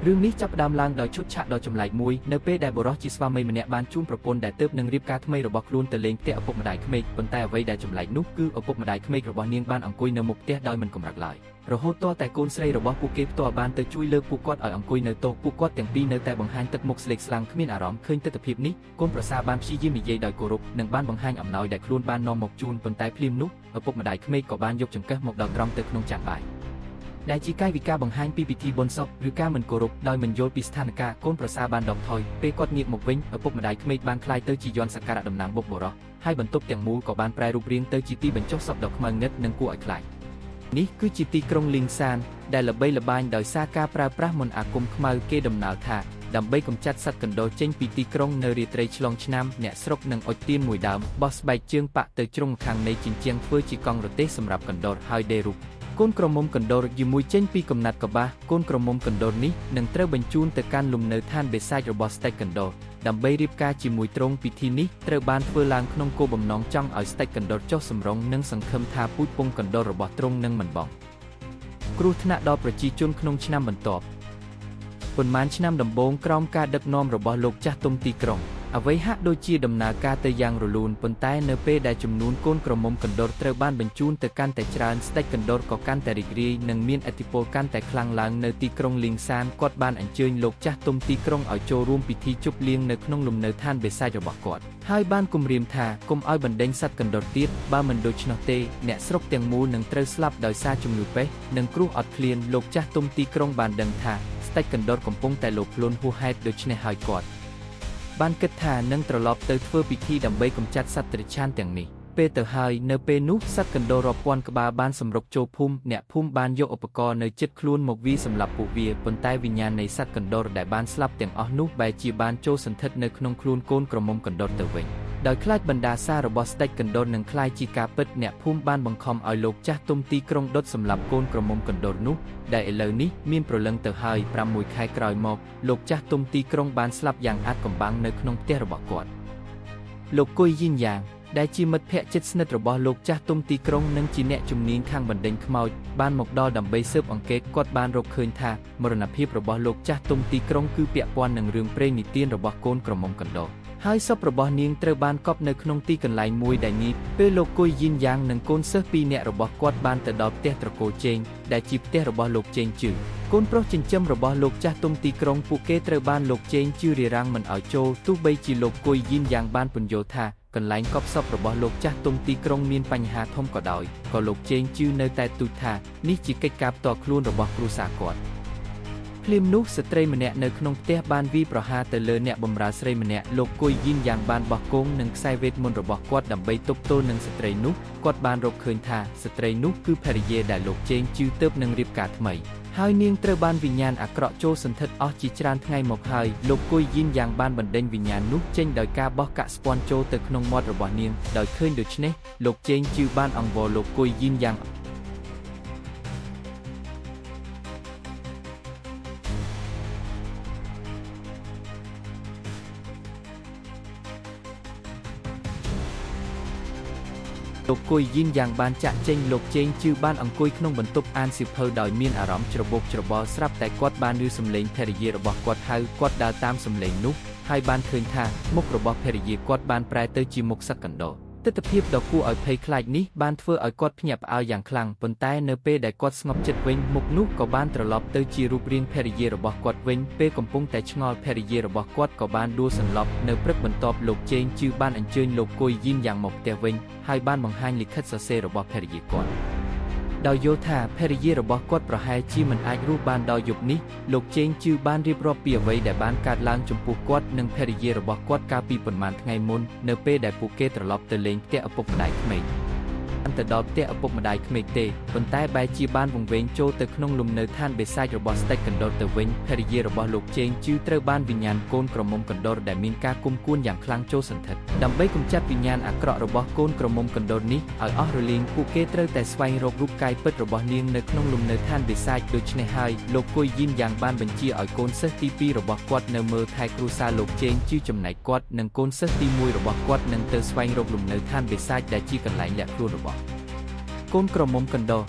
រឿងនេះចាប់ផ្ដើមឡើងដោយឈុតឆាកដ៏ចម្លែកមួយនៅពេលដែលបុរសជាស្វាមីម្នាក់បានជូនប្រពន្ធដែលទើបនឹងរៀបការថ្មីរបស់ខ្លួនទៅលេងផ្ទះឪពុកម្ដាយក្មេកប៉ុន្តែអ្វីដែលចម្លែកនោះគឺឪពុកម្ដាយក្មេករបស់នាងបានអង្គុយនៅមុខផ្ទះដោយមិនកម្រើកឡើយរហូតទាល់តែកូនស្រីរបស់ពួកគេផ្ទាល់បានទៅជួយលើកពួកគាត់ឲ្យអង្គុយនៅតុពួកគាត់ទាំងពីរនៅតែបង្ហាញទឹកមុខស្លេកស្លាំងគ្មានអារម្មណ៍ឃើញទស្សនវិជ្ជានេះកូនប្រសារបានព្យាយាមនិយាយដោយគោរពនិងបានបង្ហាញអំណោយដែលខ្លួនបាននាំមកជូនប៉ុន្តែភ្លាមនោះឪពុកម្ដាយក្មេកក៏បានយកចង្កឹះមកដោតត្រង់ទៅក្នុងចានបាយដែលជាកាយវិការបង្ហាញពីពិធីបុណ្យសពឬការមិនគោរពដោយមិនយល់ពីស្ថានភាពកូនប្រសារបានដកថយពេលគាត់ងាកមកវិញឪពុកម្ដាយក្មេកបានក្លាយទៅជាយន្តសក្ការៈតំណាងបុព្វបុរសហើយបន្ទប់ទាំងមូលក៏បានប្រែរូបរាងទៅជាទីបញ្ចុះសពដ៏ខ្មៅងងឹតនិងគួរឲ្យខ្លាចនេះគឺជាទីក្រុងលីងសានដែលល្បីល្បាញដោយសារការប្រើប្រាស់មន្តអាគមខ្មៅគេដំណើរថាដើម្បីកម្ចាត់សត្វកណ្តុរចេញពីទីក្រុងនៅរាត្រីឆ្លងឆ្នាំអ្នកស្រុកនឹងអុជទៀនមួយដើមបោះស្បែកជើងប៉ាក់ទៅជ្រុងខាងនៃជញ្ជាំងធ្វើជាកង់រទេះសម្រាប់កណ្តុរហើយដេររូបកូនក្រមុំកណ្តុរជាមួយចេញពីកំណាត់កបាសកូនក្រមុំកណ្តុរនេះនឹងត្រូវបញ្ជូនទៅកាន់លំនៅឋានបេសាចរបស់ស្ដេចកណ្តុរដើម្បីរៀបការជាមួយទ្រង់ពិធីនេះត្រូវបានធ្វើឡើងក្នុងគោលបំណងចង់ឲ្យស្ដេចកណ្តុរចុះសម្រុងនិងសង្ឃឹមថាពូជពង្សកណ្តុររបស់ទ្រង់នឹងមិនបងគ្រោះថ្នាក់ដល់ប្រជាជនក្នុងឆ្នាំបន្ទាប់ប៉ុន្មានឆ្នាំដំបូងក្រោមការដឹកនាំរបស់លោកចាស់ទុំទីក្រុងអ្វីហាក់ដូចជាដំណើរការទៅយ៉ាងរលូនប៉ុន្តែនៅពេលដែលចំនួនកូនក្រមុំកណ្តុរត្រូវបានបញ្ជូនទៅកាន់តែច្រើនស្ដេចកណ្តុរក៏កាន់តែរីករាយនិងមានឥទ្ធិពលកាន់តែខ្លាំងឡើងនៅទីក្រុងលីងសានគាត់បានអញ្ជើញលោកចាស់ទុំទីក្រុងឲ្យចូលរួមពិធីជប់លៀងនៅក្នុងលំនៅឋានបេសាចរបស់គាត់ហើយបានគំរាមថាកុំឲ្យបណ្ដេញសត្វកណ្តុរទៀតបើមិនដូច្នោះទេអ្នកស្រុកទាំងមូលនឹងត្រូវស្លាប់ដោយសារជំងឺពេស្តនិងគ្រោះអត់ឃ្លានលោកចាស់ទុំទីក្រុងបានដឹងថាស្ដេចកណ្តុរកំពុងតែលោភលន់ហួសហេតុដូច្នេះហើយគាត់បានគិតថានឹងត្រឡប់ទៅធ្វើពិធីដើម្បីកម្ចាត់សត្វតិរច្ឆានទាំងនេះពេលទៅហើយនៅពេលនោះសត្វកណ្តុររាប់ពាន់ក្បាលបានសម្រុកចូលភូមិអ្នកភូមិបានយកឧបករណ៍នៅជិតខ្លួនមកវាយសម្លាប់ពួកវាប៉ុន្តែវិញ្ញាណនៃសត្វកណ្តុរដែលបានស្លាប់ទាំងអស់នោះបែរជាបានចូលសន្ធិដ្ឋនៅក្នុងខ្លួនកូនក្រមុំកណ្តុរទៅវិញដោយខ្លាចបណ្ដាសារបស់ស្ដេចកណ្តុរនឹងក្លាយជាការពិតអ្នកភូមិបានបង្ខំឲ្យលោកចាស់ទុំទីក្រុងដុតសម្លាប់កូនក្រមុំកណ្តុរនោះដែលឥឡូវនេះមានព្រលឹងទៅហើយ6 ខែក្រោយមកលោកចាស់ទុំទីក្រុងបានស្លាប់យ៉ាងអាថ៌កំបាំងនៅក្នុងផ្ទះរបស់គាត់លោកគុយយីនយ៉ាងដែលជាមិត្តភក្តិជិតស្និទ្ធរបស់លោកចាស់ទុំទីក្រុងនិងជាអ្នកជំនាញខាងបណ្ដេញខ្មោចបានមកដល់ដើម្បីស៊ើបអង្កេតគាត់បានរកឃើញថាមរណភាពរបស់លោកចាស់ទុំទីក្រុងគឺពាក់ព័ន្ធនឹងរឿងព្រេងនិទានរបស់កូនក្រមុំកណ្តុរហើយសពរបស់នាងត្រូវបានកប់នៅក្នុងទីកន្លែងមួយដែលងាយពេលលោកគុយយីនយ៉ាងនិងកូនសិស្ស2នាក់របស់គាត់បានទៅដល់ផ្ទះត្រកូលជេងដែលជាផ្ទះរបស់លោកជេងជឺកូនប្រុសចិញ្ចឹមរបស់លោកចាស់ទុំទីក្រុងពួកគេត្រូវបានលោកជេងជឺរារាំងមិនឲ្យចូលទោះបីជាលោកគុយយីនយ៉ាងបានពន្យល់ថាកន្លែងកប់សពរបស់លោកចាស់ទុំទីក្រុងមានបញ្ហាធំក៏ដោយក៏លោកជេងជឺនៅតែទូចថានេះជាកិច្ចការផ្ទាល់ខ្លួនរបស់គ្រួសារគាត់ភ្លាមនោះស្ត្រីម្នាក់នៅក្នុងផ្ទះបានវាយប្រហារទៅលើអ្នកបម្រើស្រីម្នាក់លោកគុយយីនយ៉ាងបានបោះគោងនឹងខ្សែវេទមន្តរបស់គាត់ដើម្បីទប់ទល់នឹងស្ត្រីនោះគាត់បានរកឃើញថាស្ត្រីនោះគឺភរិយាដែលលោកជេងជឺទើបនឹងរៀបការថ្មីហើយនាងត្រូវបានវិញ្ញាណអាក្រក់ចូលសន្ធិដ្ឋអស់ជាច្រើនថ្ងៃមកហើយលោកគុយយីនយ៉ាងបានបណ្ដេញវិញ្ញាណនោះចេញដោយការបោះកាក់ស្ពាន់ចូលទៅក្នុងមាត់របស់នាងដោយឃើញដូច្នេះលោកជេងជឺបានអង្វរលោកគុយយីនយ៉ាងលោកគុយយីនយ៉ាងបានចាក់ចេញលោកជេងជឺបានអង្គុយក្នុងបន្ទប់អានសៀវភៅដោយមានអារម្មណ៍ច្របូកច្របល់ស្រាប់តែគាត់បានឮសំឡេងភរិយារបស់គាត់ហៅគាត់ដើរតាមសំឡេងនោះហើយបានឃើញថាមុខរបស់ភរិយាគាត់បានប្រែទៅជាមុខសត្វកណ្តុរទិដ្ឋភាពដ៏គួរឲ្យភ័យខ្លាចនេះបានធ្វើឲ្យគាត់ភ្ញាក់ផ្អើលយ៉ាងខ្លាំងប៉ុន្តែនៅពេលដែលគាត់ស្ងប់ចិត្តវិញមុខនោះក៏បានត្រឡប់ទៅជារូបរាងភរិយារបស់គាត់វិញពេលកំពុងតែឆ្ងល់ភរិយារបស់គាត់ក៏បានដួលសន្លប់នៅព្រឹកបន្ទាប់លោកជេងជឺបានអញ្ជើញលោកគុយយីនយ៉ាងមកផ្ទះវិញហើយបានបង្ហាញលិខិតសរសេររបស់ភរិយាគាត់ដោយយល់ថាភរិយារបស់គាត់ប្រហែលជាមិនអាចរស់បានដល់យប់នេះលោកជេងជឺបានរៀបរាប់ពីអ្វីដែលបានកើតឡើងចំពោះគាត់និងភរិយារបស់គាត់កាលពីប៉ុន្មានថ្ងៃមុននៅពេលដែលពួកគេត្រឡប់ទៅលេងផ្ទះឪពុកម្ដាយក្មេកទៅដល់ផ្ទះឪពុកម្ដាយក្មេកទេប៉ុន្តែបែរជាបានវង្វេងចូលទៅក្នុងលំនៅឋានបេសាចរបស់ស្ដេចកណ្តុរទៅវិញភរិយារបស់លោកជេងជឺត្រូវបានវិញ្ញាណកូនក្រមុំកណ្តុរដែលមានការគុំគួនយ៉ាងខ្លាំងចូលសន្ធិដ្ឋដើម្បីកម្ចាត់វិញ្ញាណអាក្រក់របស់កូនក្រមុំកណ្តុរនេះឲ្យអស់រលីងពួកគេត្រូវតែស្វែងរករូបកាយពិតរបស់នាងនៅក្នុងលំនៅឋានបេសាចដូច្នេះហើយលោកគុយយីនយ៉ាងបានបញ្ជាឲ្យកូនសិស្សទី2របស់គាត់នៅមើលថែគ្រួសារលោកជេងជឺចំណែកគាត់និងកូនសិស្សទី1របស់គាត់នឹងទៅស្វែងរកលំនៅឋានបេសាចដែលជាកន្លែងលាក់ខ្លួនរបស់កូនក្រមុំកណ្តុរ